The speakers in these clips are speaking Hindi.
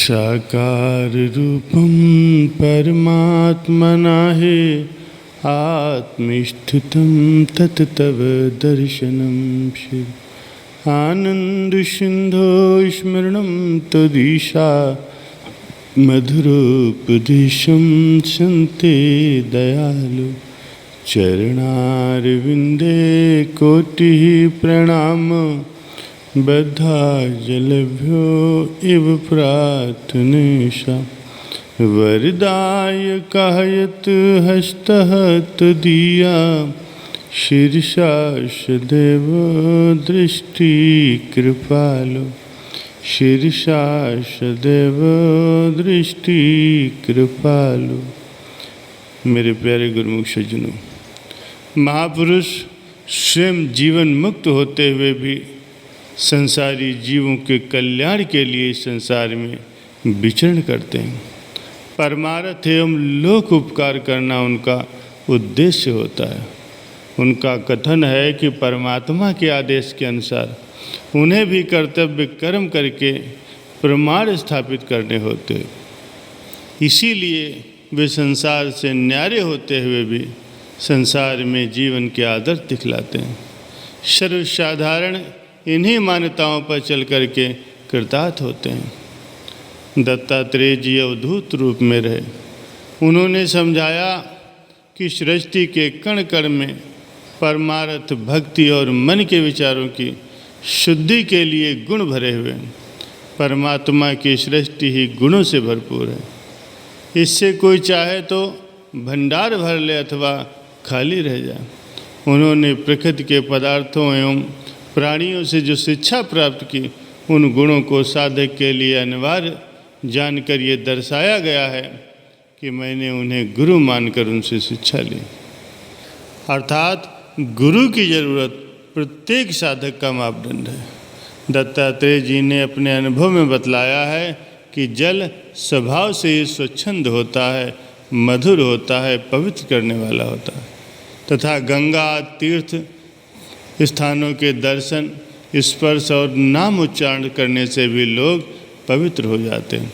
साकार रूपं परमात्मना हि आत्मस्थितं तत् तव दर्शनं श्री आनन्दसिन्धो स्मरणं तदीशा मधुरोपदेशं सन्ते दयालु चरणारविन्दे कोटिः प्रणाम बद्धा जलभ्यो इव प्रार्थनेशा वरदाय कहयत हस्तः तदीया शीर्षा सदैव दृष्टि कृपालो शीर्षा सदैव दृष्टि कृपालो। मेरे प्यारे गुरुमुख सज्जनों, महापुरुष स्वयं जीवन मुक्त होते हुए भी संसारी जीवों के कल्याण के लिए संसार में विचरण करते हैं। परमार्थ एवं लोक उपकार करना उनका उद्देश्य होता है। उनका कथन है कि परमात्मा के आदेश के अनुसार उन्हें भी कर्तव्य कर्म करके प्रमाण स्थापित करने होते हैं। इसीलिए वे संसार से न्यारे होते हुए भी संसार में जीवन के आदर्श दिखलाते हैं। सर्वसाधारण इन्हीं मान्यताओं पर चल कर के कृतार्थ होते हैं। दत्तात्रेय जी अवधूत रूप में रहे। उन्होंने समझाया कि सृष्टि के कण कण में परमार्थ भक्ति और मन के विचारों की शुद्धि के लिए गुण भरे हुए हैं। परमात्मा की सृष्टि ही गुणों से भरपूर है। इससे कोई चाहे तो भंडार भर ले अथवा खाली रह जाए। उन्होंने प्रकृति के पदार्थों एवं प्राणियों से जो शिक्षा प्राप्त की, उन गुणों को साधक के लिए अनिवार्य जानकर ये दर्शाया गया है कि मैंने उन्हें गुरु मानकर उनसे शिक्षा ली। अर्थात गुरु की जरूरत प्रत्येक साधक का मापदंड है। दत्तात्रेय जी ने अपने अनुभव में बतलाया है कि जल स्वभाव से ही स्वच्छंद होता है, मधुर होता है, पवित्र करने वाला होता है तथा गंगा तीर्थ स्थानों के दर्शन, स्पर्श और नाम उच्चारण करने से भी लोग पवित्र हो जाते हैं।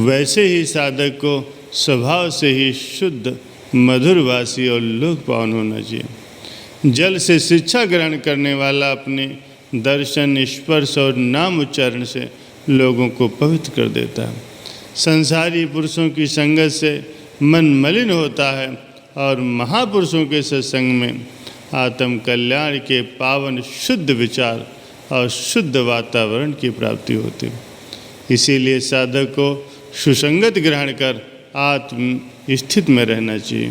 वैसे ही साधक को स्वभाव से ही शुद्ध, मधुरवासी और लोक पावन होना चाहिए। जल से शिक्षा ग्रहण करने वाला अपने दर्शन, स्पर्श और नाम उच्चारण से लोगों को पवित्र कर देता है। संसारी पुरुषों की संगत से मन मलिन होता है और महापुरुषों के सत्संग में आत्म कल्याण के पावन शुद्ध विचार और शुद्ध वातावरण की प्राप्ति होती है। इसीलिए साधक को सुसंगत ग्रहण कर आत्म स्थित में रहना चाहिए।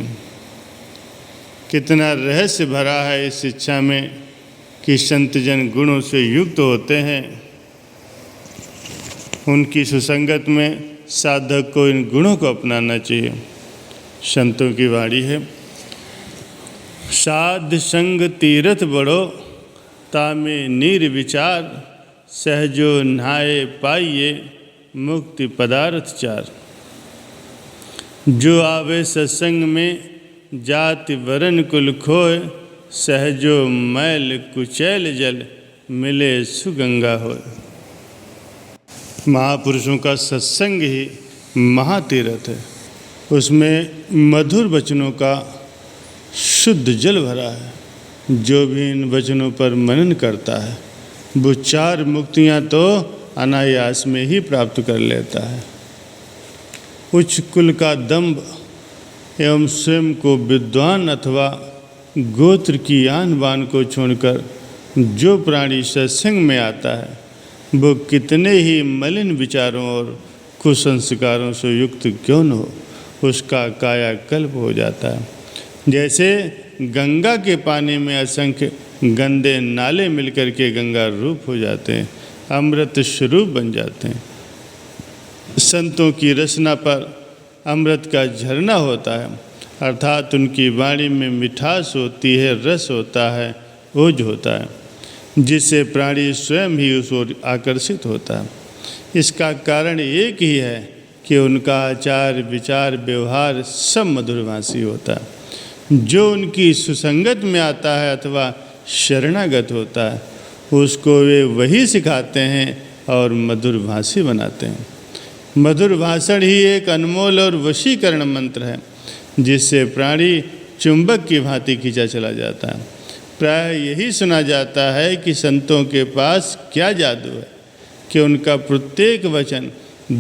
कितना रहस्य भरा है इस शिक्षा में कि संतजन गुणों से युक्त होते हैं। उनकी सुसंगत में साधक को इन गुणों को अपनाना चाहिए। संतों की वाणी है, साध संग तीरथ बड़ो तामे नीर विचार सहजो नहाए पाइये मुक्ति पदार्थ चार। जो आवे सत्संग में जाति वरण कुल खोए सहजो मैल कुचैल जल मिले सुगंगा होए। महापुरुषों का सत्संग ही महातीर्थ है। उसमें मधुर वचनों का शुद्ध जल भरा है। जो भी इन वचनों पर मनन करता है वो चार मुक्तियाँ तो अनायास में ही प्राप्त कर लेता है। उच्च कुल का दंभ एवं स्वयं को विद्वान अथवा गोत्र की आन बान को छोड़कर जो प्राणी सत्संग में आता है वो कितने ही मलिन विचारों और कुसंस्कारों से युक्त क्यों न हो, उसका कायाकल्प हो जाता है। जैसे गंगा के पानी में असंख्य गंदे नाले मिलकर के गंगा रूप हो जाते हैं, अमृत स्वरूप बन जाते हैं। संतों की रचना पर अमृत का झरना होता है, अर्थात उनकी वाणी में मिठास होती है, रस होता है, ओज होता है, जिससे प्राणी स्वयं ही उस ओर आकर्षित होता है। इसका कारण एक ही है कि उनका आचार, विचार, व्यवहार सब मधुरभाषी होता है। जो उनकी सुसंगत में आता है अथवा शरणागत होता है उसको वे वही सिखाते हैं और मधुरभाषी बनाते हैं। मधुर भाषण ही एक अनमोल और वशीकरण मंत्र है जिससे प्राणी चुंबक की भांति खींचा चला जाता है। प्राय यही सुना जाता है कि संतों के पास क्या जादू है कि उनका प्रत्येक वचन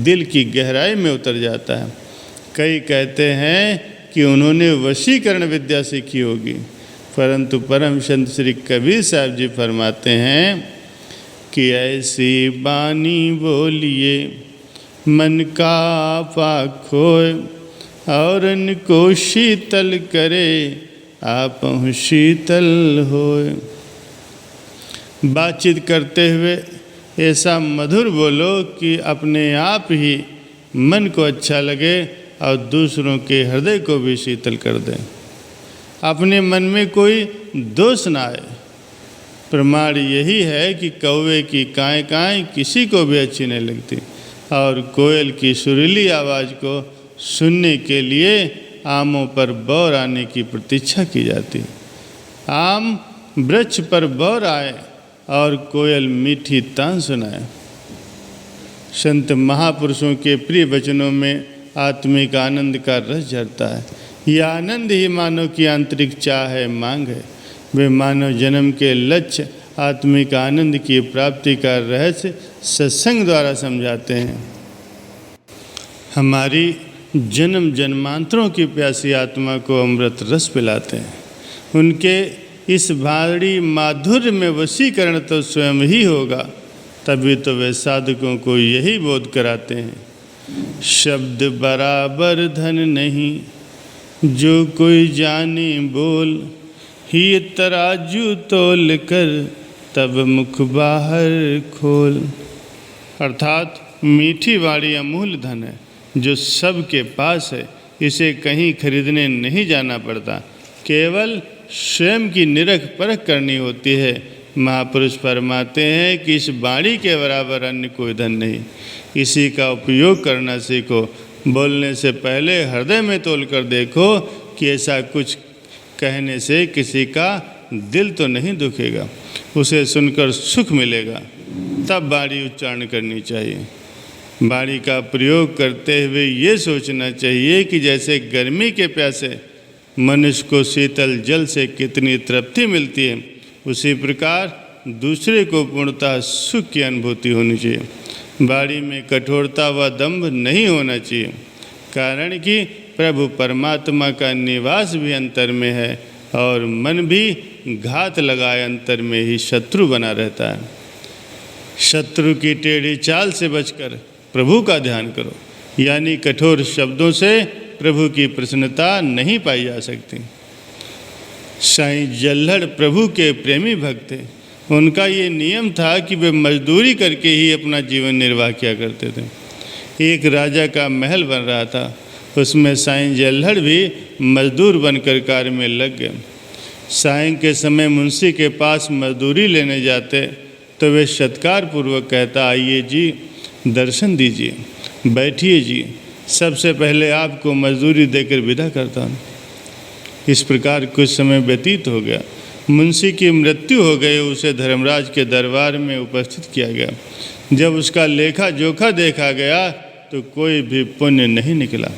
दिल की गहराई में उतर जाता है। कई कहते हैं कि उन्होंने वशीकरण विद्या सीखी होगी, परंतु परम संत श्री कबीर साहब जी फरमाते हैं कि ऐसी बानी बोलिए मन का आपा खोए और इनको शीतल करे आपहु शीतल होए। बातचीत करते हुए ऐसा मधुर बोलो कि अपने आप ही मन को अच्छा लगे और दूसरों के हृदय को भी शीतल कर दे। अपने मन में कोई दोष ना आए। प्रमाण यही है कि कौवे की काएँ काएँ किसी को भी अच्छी नहीं लगती और कोयल की सुरीली आवाज़ को सुनने के लिए आमों पर बौर आने की प्रतीक्षा की जाती है। आम वृक्ष पर बौर आए और कोयल मीठी तान सुनाए। संत महापुरुषों के प्रिय वचनों में आत्मिक आनंद का रस झरता है। यह आनंद ही मानव की आंतरिक चाह है, मांग है। वे मानव जन्म के लक्ष्य आत्मिक आनंद की प्राप्ति का रहस्य सत्संग द्वारा समझाते हैं। हमारी जन्म जन्मांतरों की प्यासी आत्मा को अमृत रस पिलाते हैं। उनके इस भारी माधुर्य में वशीकरण तो स्वयं ही होगा, तभी तो वे साधकों को यही बोध कराते हैं। शब्द बराबर धन नहीं, जो कोई जाने बोल, ही तराजू तोल कर तब मुख बाहर खोल। अर्थात मीठी वाणी अमूल्य धन है जो सबके पास है। इसे कहीं खरीदने नहीं जाना पड़ता, केवल स्वयं की निरख परख करनी होती है। महापुरुष फरमाते हैं कि इस वाणी के बराबर अन्य कोई धन नहीं। इसी का उपयोग करना सीखो। बोलने से पहले हृदय में तोल कर देखो कि ऐसा कुछ कहने से किसी का दिल तो नहीं दुखेगा, उसे सुनकर सुख मिलेगा, तब वाणी उच्चारण करनी चाहिए। वाणी का प्रयोग करते हुए ये सोचना चाहिए कि जैसे गर्मी के प्यासे मनुष्य को शीतल जल से कितनी तृप्ति मिलती है, उसी प्रकार दूसरे को पूर्णतः सुख की अनुभूति होनी चाहिए। वाणी में कठोरता व दंभ नहीं होना चाहिए, कारण कि प्रभु परमात्मा का निवास भी अंतर में है और मन भी घात लगाए अंतर में ही शत्रु बना रहता है। शत्रु की टेढ़ी चाल से बचकर प्रभु का ध्यान करो, यानी कठोर शब्दों से प्रभु की प्रसन्नता नहीं पाई जा सकती। साईं जल्लड़ प्रभु के प्रेमी भक्त थे। उनका ये नियम था कि वे मजदूरी करके ही अपना जीवन निर्वाह किया करते थे। एक राजा का महल बन रहा था, उसमें साईं जल्लड़ भी मजदूर बनकर कार्य में लग गए। साईं के समय मुंशी के पास मजदूरी लेने जाते तो वे सत्कार पूर्वक कहता, आइए जी, दर्शन दीजिए, बैठिए जी, सबसे पहले आपको मजदूरी देकर विदा करता हूँ। इस प्रकार कुछ समय व्यतीत हो गया। मुंशी की मृत्यु हो गई। उसे धर्मराज के दरबार में उपस्थित किया गया। जब उसका लेखा जोखा देखा गया तो कोई भी पुण्य नहीं निकला।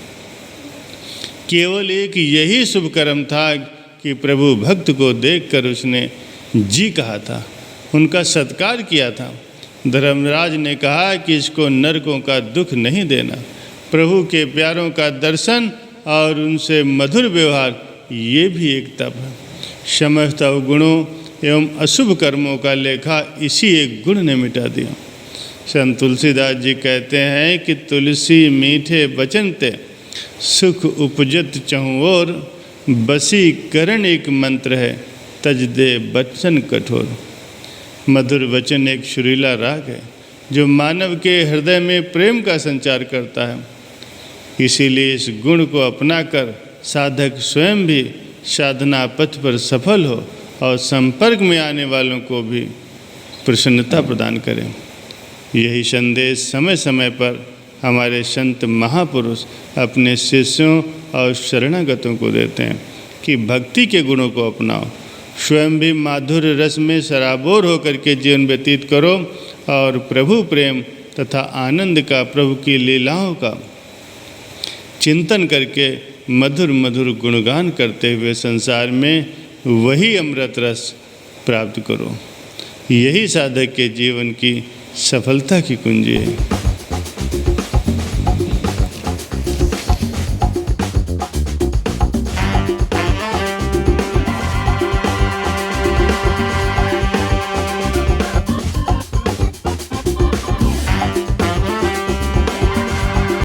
केवल एक यही शुभ कर्म था कि प्रभु भक्त को देखकर उसने जी कहा था, उनका सत्कार किया था। धर्मराज ने कहा कि इसको नरकों का दुख नहीं देना। प्रभु के प्यारों का दर्शन और उनसे मधुर व्यवहार, ये भी एक तप है। समस्त अवगुणों एवं अशुभ कर्मों का लेखा इसी एक गुण ने मिटा दिया। संत तुलसीदास जी कहते हैं कि तुलसी मीठे वचन ते सुख उपजत चहुँ ओर, बसी करण एक मंत्र है तज दे वचन कठोर। मधुर वचन एक सुरीला राग है जो मानव के हृदय में प्रेम का संचार करता है। इसीलिए इस गुण को अपनाकर साधक स्वयं भी साधना पथ पर सफल हो और संपर्क में आने वालों को भी प्रसन्नता प्रदान करें। यही संदेश समय समय पर हमारे संत महापुरुष अपने शिष्यों और शरणागतों को देते हैं कि भक्ति के गुणों को अपनाओ, स्वयं भी माधुर्य रस में सराबोर होकर के जीवन व्यतीत करो और प्रभु प्रेम तथा आनंद का, प्रभु की लीलाओं का चिंतन करके मधुर मधुर गुणगान करते हुए संसार में वही अमृत रस प्राप्त करो। यही साधक के जीवन की सफलता की कुंजी है।